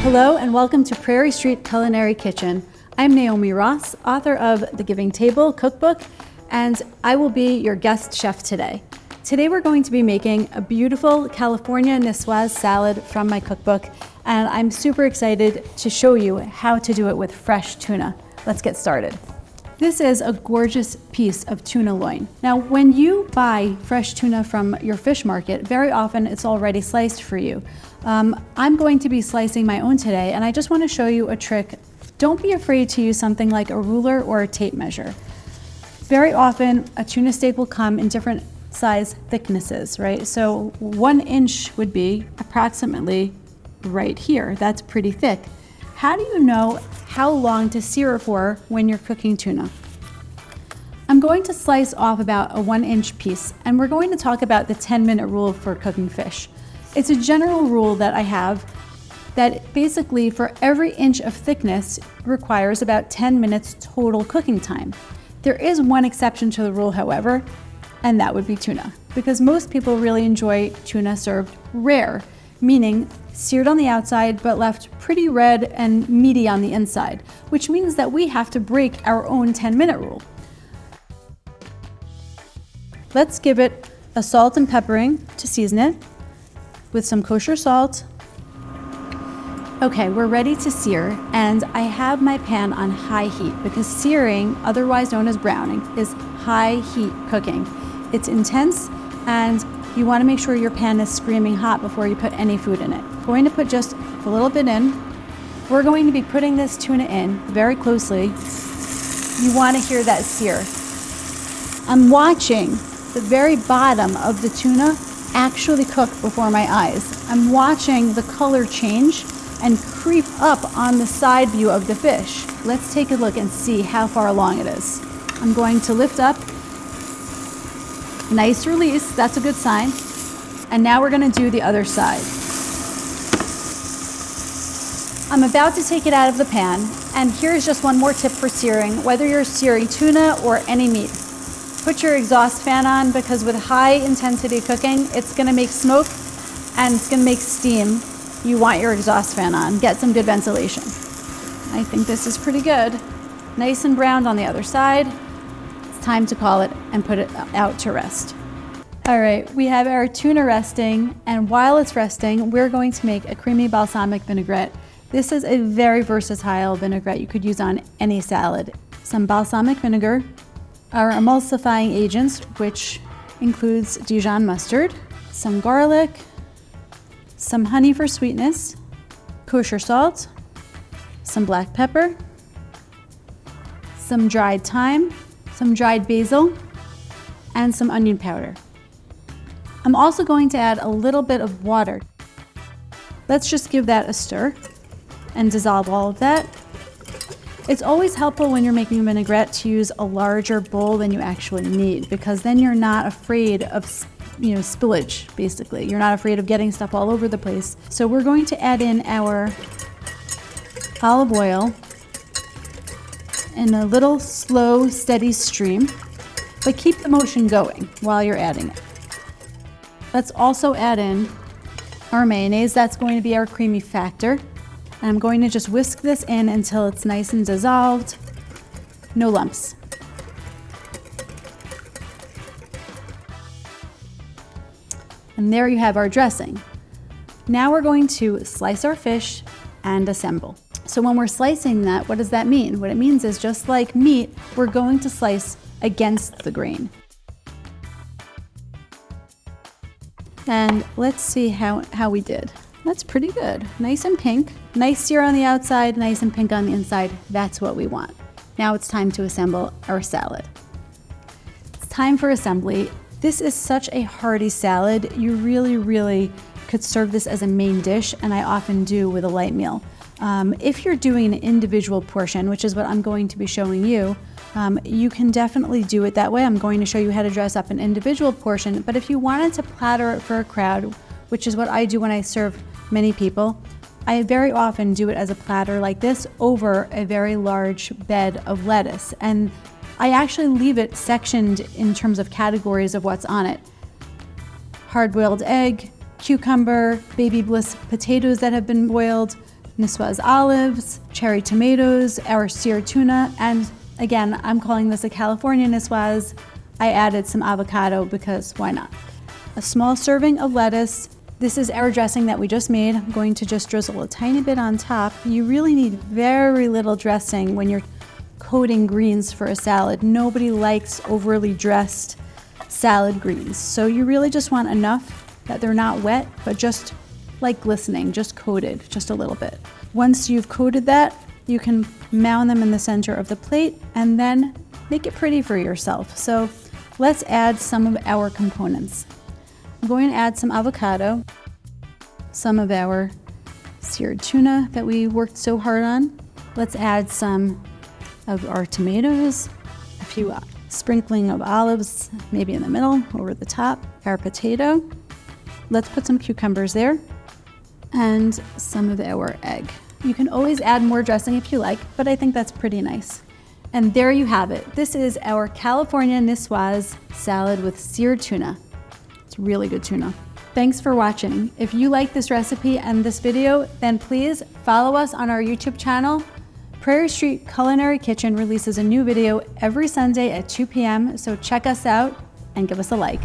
Hello and welcome to Prairie Street Culinary Kitchen. I'm Naomi Ross, author of The Giving Table cookbook, and I will be your guest chef today. Today we're going to be making a beautiful California Niçoise salad from my cookbook, and I'm super excited to show you how to do it with fresh tuna. Let's get started. This is a gorgeous piece of tuna loin. Now, when you buy fresh tuna from your fish market, very often it's already sliced for you. I'm going to be slicing my own today, and I just want to show you a trick. Don't be afraid to use something like a ruler or a tape measure. Very often, a tuna steak will come in different size thicknesses, right? So 1 inch would be approximately right here. That's pretty thick. How do you know how long to sear it for when you're cooking tuna? I'm going to slice off about a 1 inch piece, and we're going to talk about the 10-minute rule for cooking fish. It's a general rule that I have that basically for every inch of thickness requires about 10 minutes total cooking time. There is one exception to the rule, however, and that would be tuna, because most people really enjoy tuna served rare, meaning seared on the outside but left pretty red and meaty on the inside, which means that we have to break our own 10-minute rule. Let's give it a salt and peppering to season it with some kosher salt. Okay, we're ready to sear, and I have my pan on high heat because searing, otherwise known as browning, is high heat cooking. It's intense, and you want to make sure your pan is screaming hot before you put any food in it. I'm going to put just a little bit in. We're going to be putting this tuna in very closely. You want to hear that sear. I'm watching the very bottom of the tuna actually cook before my eyes. I'm watching the color change and creep up on the side view of the fish. Let's take a look and see how far along it is. I'm going to lift up. Nice release, that's a good sign. And now we're gonna do the other side. I'm about to take it out of the pan, and here's just one more tip for searing, whether you're searing tuna or any meat. Put your exhaust fan on, because with high intensity cooking, it's gonna make smoke and it's gonna make steam. You want your exhaust fan on, get some good ventilation. I think this is pretty good. Nice and browned on the other side. Time to call it and put it out to rest. All right, we have our tuna resting, and while it's resting, we're going to make a creamy balsamic vinaigrette. This is a very versatile vinaigrette you could use on any salad. Some balsamic vinegar, our emulsifying agents, which includes Dijon mustard, some garlic, some honey for sweetness, kosher salt, some black pepper, some dried thyme, some dried basil, and some onion powder. I'm also going to add a little bit of water. Let's just give that a stir and dissolve all of that. It's always helpful when you're making vinaigrette to use a larger bowl than you actually need, because then you're not afraid of spillage, basically. You're not afraid of getting stuff all over the place. So we're going to add in our olive oil in a little slow, steady stream, but keep the motion going while you're adding it. Let's also add in our mayonnaise. That's going to be our creamy factor. And I'm going to just whisk this in until it's nice and dissolved, no lumps. And there you have our dressing. Now we're going to slice our fish and assemble. So when we're slicing that, what does that mean? What it means is, just like meat, we're going to slice against the grain. And let's see how we did. That's pretty good. Nice and pink. Nice sear on the outside, nice and pink on the inside. That's what we want. Now it's time to assemble our salad. It's time for assembly. This is such a hearty salad. You really could serve this as a main dish, and I often do with a light meal. If you're doing an individual portion, which is what I'm going to be showing you, you can definitely do it that way. I'm going to show you how to dress up an individual portion, but if you wanted to platter it for a crowd, which is what I do when I serve many people, I very often do it as a platter like this over a very large bed of lettuce. And I actually leave it sectioned in terms of categories of what's on it. Hard-boiled egg, cucumber, baby bliss potatoes that have been boiled, Niçoise olives, cherry tomatoes, our seared tuna, and again, I'm calling this a California Niçoise. I added some avocado because why not? A small serving of lettuce. This is our dressing that we just made. I'm going to just drizzle a tiny bit on top. You really need very little dressing when you're coating greens for a salad. Nobody likes overly dressed salad greens. So you really just want enough that they're not wet, but just like glistening, just coated, just a little bit. Once you've coated that, you can mound them in the center of the plate and then make it pretty for yourself. So let's add some of our components. I'm going to add some avocado, some of our seared tuna that we worked so hard on. Let's add some of our tomatoes, a few sprinkling of olives, maybe in the middle, over the top, our potato. Let's put some cucumbers there and some of our egg. You can always add more dressing if you like, but I think that's pretty nice. And there you have it. This is our California Niçoise salad with seared tuna. It's really good tuna. Thanks for watching. If you like this recipe and this video, then please follow us on our YouTube channel. Prairie Street Culinary Kitchen releases a new video every Sunday at 2 p.m., so check us out and give us a like.